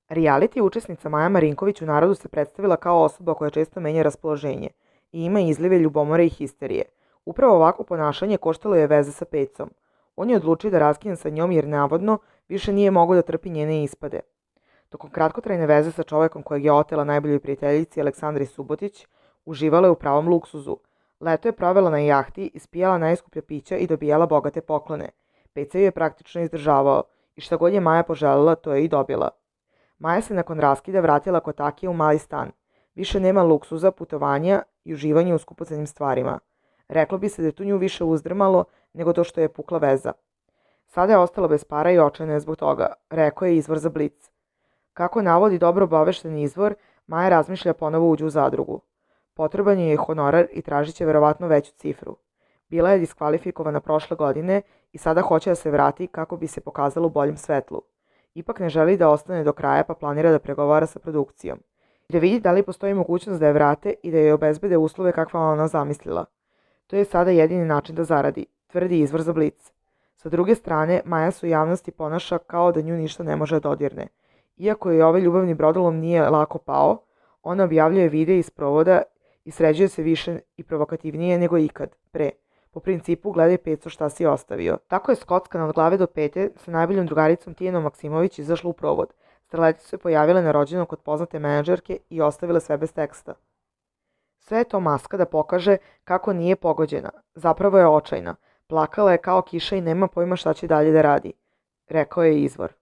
Reality učesnica Maja Marinković u narodu se predstavila kao osoba koja često menja raspoloženje i ima izlive ljubomore i histerije. Upravo ovako ponašanje koštalo je veze sa Pecom. On je odlučio da raskine sa njom jer navodno više nije mogao da trpi njene ispade. Tokom kratkotrajne veze sa čovekom kojeg je otela najboljoj prijateljici Aleksandri Subotić, uživala je u pravom luksuzu. Leto je provela na jahti, ispijala najskuplja pića i dobijala bogate poklone. Peca ju je praktično izdržavao i šta god je Maja poželjela, to je i dobila. Maja se nakon raskida vratila kod Takije u mali stan. Više nema luksuza, putovanja i uživanja u skupocenim stvarima. Reklo bi se da je tu nju više uzdrmalo nego to što je pukla veza. Sada je ostala bez para i očajna je zbog toga, rekao je izvor za Blic. Kako navodi dobro obavešten izvor, Maja razmišlja ponovo uđu u zadrugu. Potreban je honorar i tražit će verovatno veću cifru. Bila je diskvalifikovana prošle godine i sada hoće da se vrati kako bi se pokazala u boljem svetlu. Ipak ne želi da ostane do kraja pa planira da pregovara sa produkcijom. I da vidi da li postoji mogućnost da je vrate i da joj obezbede uslove kakva ona zamislila. To je sada jedini način da zaradi, tvrdi izvor za Blic. Sa druge strane, Maja se u javnosti ponaša kao da nju ništa ne može da dodirne. Iako joj ovaj ljubavni brodolom nije lako pao, ona objavljuje videe iz provoda i sređuje se više i provokativnije nego ikad, pre. Po principu gledaj Peco šta si ostavio. Tako je skockana od glave do pete sa najboljom drugaricom Tijanom Maksimović izašla u provod. Starlete su se pojavile na rođendan kod poznate menadžerke i ostavile sve bez teksta. Sve je to maska da pokaže kako nije pogođena. Zapravo je očajna. Plakala je kao kiša i nema pojma šta će dalje da radi, rekao je izvor.